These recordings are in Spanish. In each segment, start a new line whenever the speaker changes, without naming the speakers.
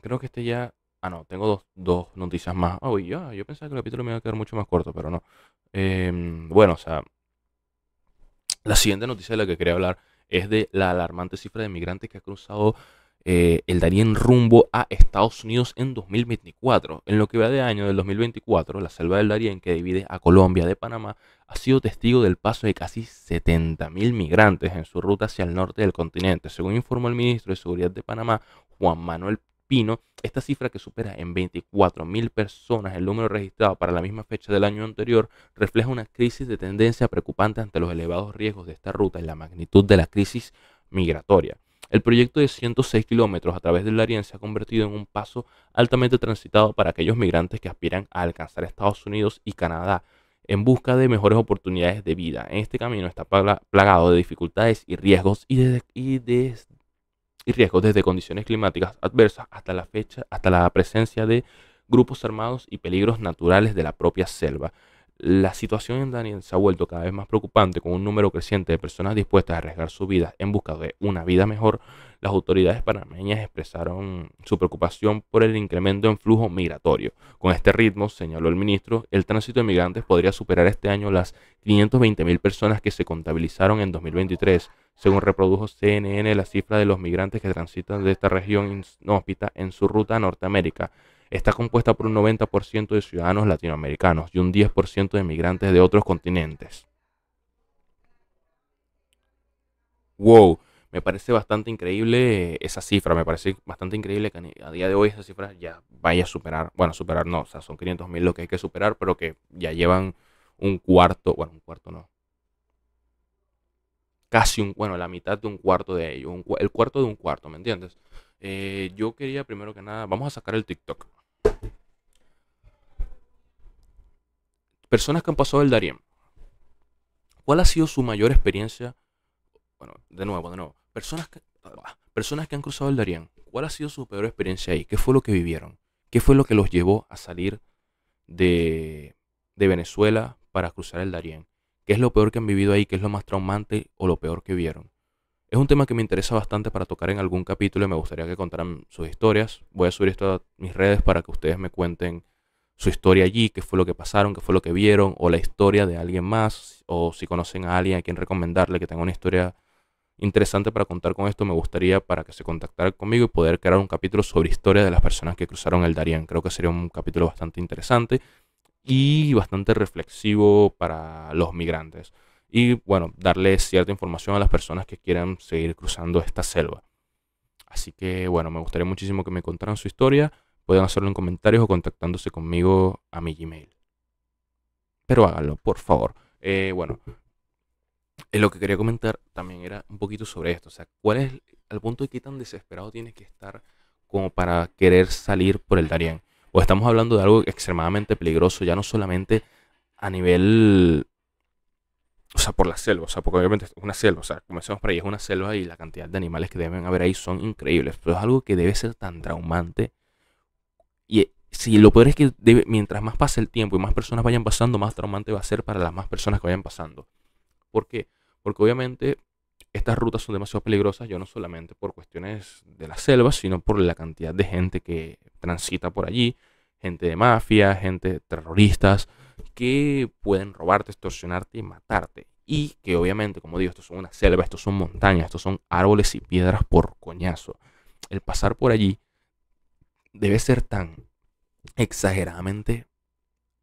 creo que este ya... Ah, no, tengo dos noticias más. Ah, uy, yo pensaba que el capítulo me iba a quedar mucho más corto, pero no. Bueno, o sea, la siguiente noticia de la que quería hablar es de la alarmante cifra de migrantes que ha cruzado el Darién rumbo a Estados Unidos en 2024. En lo que va de año del 2024, la selva del Darién, que divide a Colombia de Panamá, ha sido testigo del paso de casi 70.000 migrantes en su ruta hacia el norte del continente. Según informó el ministro de Seguridad de Panamá, Juan Manuel Pino, esta cifra, que supera en 24.000 personas el número registrado para la misma fecha del año anterior, refleja una crisis de tendencia preocupante ante los elevados riesgos de esta ruta y la magnitud de la crisis migratoria. El proyecto de 106 kilómetros a través del Darién se ha convertido en un paso altamente transitado para aquellos migrantes que aspiran a alcanzar Estados Unidos y Canadá en busca de mejores oportunidades de vida. En este camino está plagado de dificultades y riesgos y riesgos desde condiciones climáticas adversas hasta la presencia de grupos armados y peligros naturales de la propia selva. La situación en Daniel se ha vuelto cada vez más preocupante, con un número creciente de personas dispuestas a arriesgar su vida en busca de una vida mejor. Las autoridades panameñas expresaron su preocupación por el incremento en flujo migratorio. Con este ritmo, señaló el ministro, el tránsito de migrantes podría superar este año las 520.000 personas que se contabilizaron en 2023. Según reprodujo CNN, la cifra de los migrantes que transitan de esta región inhóspita en su ruta a Norteamérica está compuesta por un 90% de ciudadanos latinoamericanos y un 10% de migrantes de otros continentes. Wow, me parece bastante increíble esa cifra, me parece bastante increíble que a día de hoy esa cifra ya vaya a superar, bueno, superar no, o sea, son 500.000 lo que hay que superar, pero que ya llevan un cuarto, bueno, un cuarto no, casi bueno, la mitad de un cuarto de ellos, el cuarto de un cuarto, ¿me entiendes? Yo quería primero que nada, vamos a sacar el TikTok. Personas que han pasado el Darién. ¿Cuál ha sido su mayor experiencia? Bueno, de nuevo. Personas que han cruzado el Darién. ¿Cuál ha sido su peor experiencia ahí? ¿Qué fue lo que vivieron? ¿Qué fue lo que los llevó a salir de, de Venezuela para cruzar el Darién? ¿Qué es lo peor que han vivido ahí? ¿Qué es lo más traumante o lo peor que vieron? Es un tema que me interesa bastante para tocar en algún capítulo y me gustaría que contaran sus historias. Voy a subir esto a mis redes para que ustedes me cuenten su historia allí, qué fue lo que pasaron, qué fue lo que vieron, o la historia de alguien más, o si conocen a alguien a quien recomendarle que tenga una historia interesante para contar con esto, me gustaría para que se contactara conmigo y poder crear un capítulo sobre historia de las personas que cruzaron el Darién. Creo que sería un capítulo bastante interesante y bastante reflexivo para los migrantes. Y bueno, darle cierta información a las personas que quieran seguir cruzando esta selva. Así que bueno, me gustaría muchísimo que me contaran su historia. Pueden hacerlo en comentarios o contactándose conmigo a mi Gmail. Pero háganlo, por favor. Bueno, lo que quería comentar también era un poquito sobre esto. O sea, ¿cuál es el punto de qué tan desesperado tienes que estar como para querer salir por el Darién? O estamos hablando de algo extremadamente peligroso, ya no solamente a nivel, o sea, por la selva, o sea, porque obviamente es una selva, o sea, comencemos por ahí, es una selva y la cantidad de animales que deben haber ahí son increíbles, pero es algo que debe ser tan traumante. Y si lo peor es que mientras más pase el tiempo y más personas vayan pasando, más traumante va a ser para las más personas que vayan pasando. ¿Por qué? Porque obviamente estas rutas son demasiado peligrosas, yo no solamente por cuestiones de la selva, sino por la cantidad de gente que transita por allí, gente de mafia, gente terroristas, que pueden robarte, extorsionarte y matarte. Y que obviamente, como digo, esto son una selva, estos son montañas, estos son árboles y piedras por coñazo. El pasar por allí debe ser tan exageradamente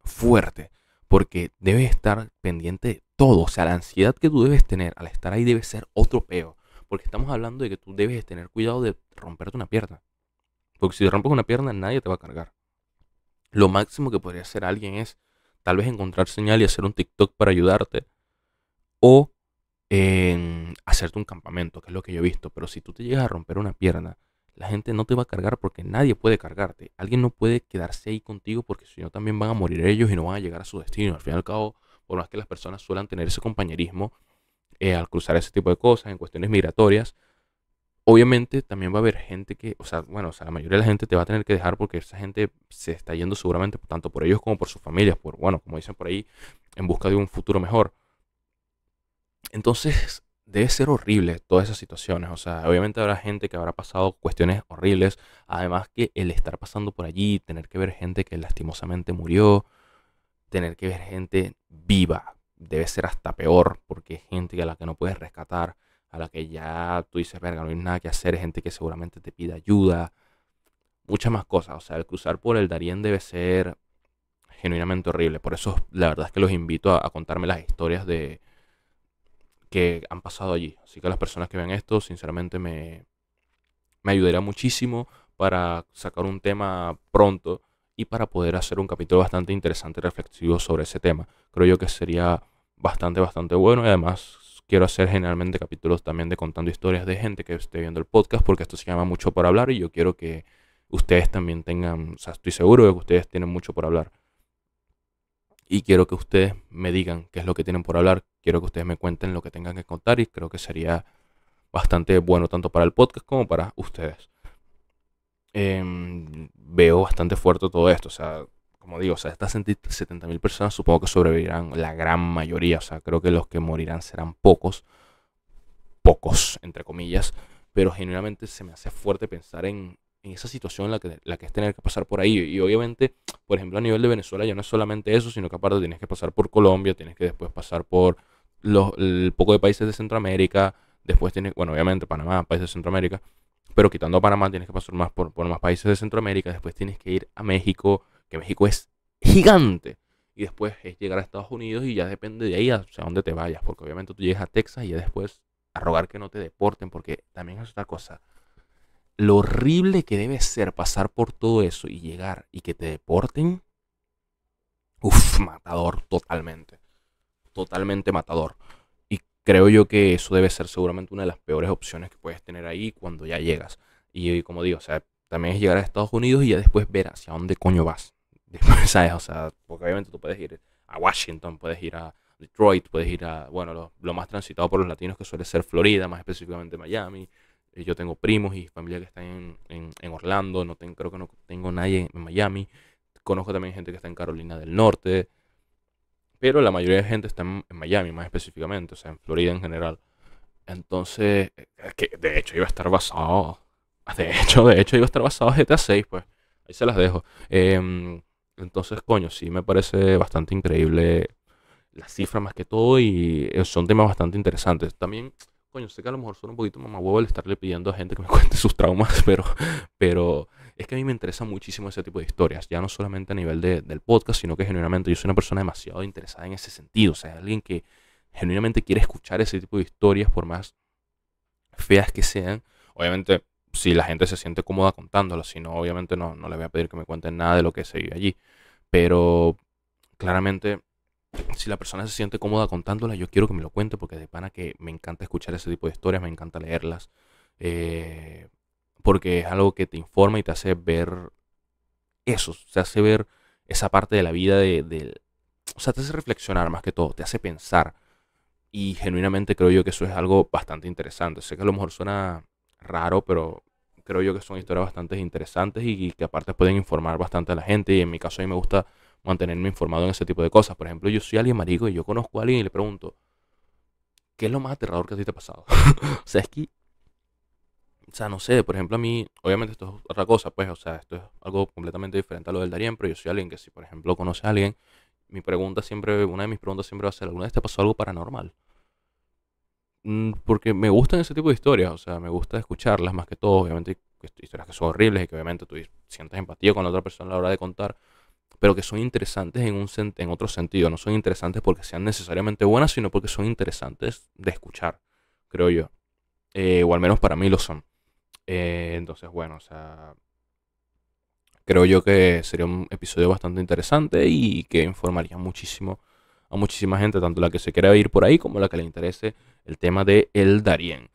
fuerte, porque debes estar pendiente de todo. O sea, la ansiedad que tú debes tener al estar ahí debe ser otro peo, porque estamos hablando de que tú debes tener cuidado de romperte una pierna, porque si te rompes una pierna nadie te va a cargar. Lo máximo que podría hacer alguien es tal vez encontrar señal y hacer un TikTok para ayudarte, o hacerte un campamento, que es lo que yo he visto. Pero si tú te llegas a romper una pierna, la gente no te va a cargar porque nadie puede cargarte. Alguien no puede quedarse ahí contigo porque si no también van a morir ellos y no van a llegar a su destino. Al fin y al cabo, por más que las personas suelen tener ese compañerismo al cruzar ese tipo de cosas en cuestiones migratorias, obviamente también va a haber gente que, o sea, bueno, o sea, la mayoría de la gente te va a tener que dejar porque esa gente se está yendo seguramente tanto por ellos como por sus familias, por, bueno, como dicen por ahí, en busca de un futuro mejor. Entonces, debe ser horrible todas esas situaciones. O sea, obviamente habrá gente que habrá pasado cuestiones horribles. Además que el estar pasando por allí, tener que ver gente que lastimosamente murió, tener que ver gente viva, debe ser hasta peor, porque es gente a la que no puedes rescatar, a la que ya tú dices, verga, no hay nada que hacer, es gente que seguramente te pide ayuda, muchas más cosas. O sea, el cruzar por el Darién debe ser genuinamente horrible. Por eso la verdad es que los invito a contarme las historias de que han pasado allí. Así que las personas que vean esto, sinceramente me ayudaría muchísimo para sacar un tema pronto y para poder hacer un capítulo bastante interesante y reflexivo sobre ese tema. Creo yo que sería bastante bueno, y además quiero hacer generalmente capítulos también de contando historias de gente que esté viendo el podcast, porque esto se llama Mucho por Hablar y yo quiero que ustedes también tengan, o sea, estoy seguro de que ustedes tienen mucho por hablar y quiero que ustedes me digan qué es lo que tienen por hablar, quiero que ustedes me cuenten lo que tengan que contar y creo que sería bastante bueno tanto para el podcast como para ustedes. Veo bastante fuerte todo esto. O sea, como digo, o sea, estas 70.000 personas supongo que sobrevivirán la gran mayoría. O sea, creo que los que morirán serán pocos, pocos, entre comillas. Pero genuinamente se me hace fuerte pensar en esa situación en la que es tener que pasar por ahí. Y obviamente, por ejemplo, a nivel de Venezuela ya no es solamente eso, sino que aparte tienes que pasar por Colombia, tienes que después pasar por el poco de países de Centroamérica. Después tienes, bueno, obviamente Panamá, país de Centroamérica, pero quitando a Panamá tienes que pasar más por más países de Centroamérica, después tienes que ir a México, que México es gigante, y después es llegar a Estados Unidos y ya depende de ahí hacia dónde te vayas, porque obviamente tú llegas a Texas y ya después a rogar que no te deporten, porque también es otra cosa. Lo horrible que debe ser pasar por todo eso y llegar y que te deporten, uff, matador totalmente, totalmente matador. Y creo yo que eso debe ser seguramente una de las peores opciones que puedes tener ahí cuando ya llegas. Y como digo, o sea, también es llegar a Estados Unidos y ya después ver hacia dónde coño vas. Después, ¿sabes? O sea, porque obviamente tú puedes ir a Washington, puedes ir a Detroit, puedes ir a, bueno, lo más transitado por los latinos que suele ser Florida, más específicamente Miami. Yo tengo primos y familia que están en Orlando, creo que no tengo nadie en Miami. Conozco también gente que está en Carolina del Norte, pero la mayoría de gente está en Miami más específicamente, o sea, en Florida en general. Entonces, es que de hecho iba a estar basado, de hecho iba a estar basado en GTA 6, pues, ahí se las dejo. Entonces, coño, sí me parece bastante increíble las cifras más que todo y son temas bastante interesantes. También, coño, sé que a lo mejor son un poquito mamahuevo el estarle pidiendo a gente que me cuente sus traumas, pero es que a mí me interesa muchísimo ese tipo de historias, ya no solamente a nivel del podcast, sino que genuinamente yo soy una persona demasiado interesada en ese sentido, o sea, alguien que genuinamente quiere escuchar ese tipo de historias por más feas que sean. Obviamente, si la gente se siente cómoda contándolo, si no, obviamente no le voy a pedir que me cuenten nada de lo que se vive allí, pero claramente si la persona se siente cómoda contándola, yo quiero que me lo cuente porque de pana que me encanta escuchar ese tipo de historias, me encanta leerlas, eh, porque es algo que te informa y te hace ver eso, te hace ver esa parte de la vida o sea, te hace reflexionar más que todo, te hace pensar y genuinamente creo yo que eso es algo bastante interesante. Sé que a lo mejor suena raro, pero creo yo que son historias bastante interesantes y que aparte pueden informar bastante a la gente. Y en mi caso a mí me gusta mantenerme informado en ese tipo de cosas. Por ejemplo, yo soy alguien marico y yo conozco a alguien y le pregunto, ¿qué es lo más aterrador que a ti te ha pasado? O sea, es que, o sea, no sé, por ejemplo, a mí, obviamente esto es otra cosa, pues, o sea, esto es algo completamente diferente a lo del Darien, pero yo soy alguien que si, por ejemplo, conoce a alguien, una de mis preguntas siempre va a ser, ¿alguna vez te pasó algo paranormal? Porque me gustan ese tipo de historias, o sea, me gusta escucharlas más que todo, obviamente hay historias que son horribles y que obviamente tú sientes empatía con la otra persona a la hora de contar, pero que son interesantes en otro sentido, no son interesantes porque sean necesariamente buenas, sino porque son interesantes de escuchar, creo yo, o al menos para mí lo son. Entonces, bueno, o sea, creo yo que sería un episodio bastante interesante y que informaría muchísimo a muchísima gente, tanto la que se quiera ir por ahí como la que le interese el tema de El Darién.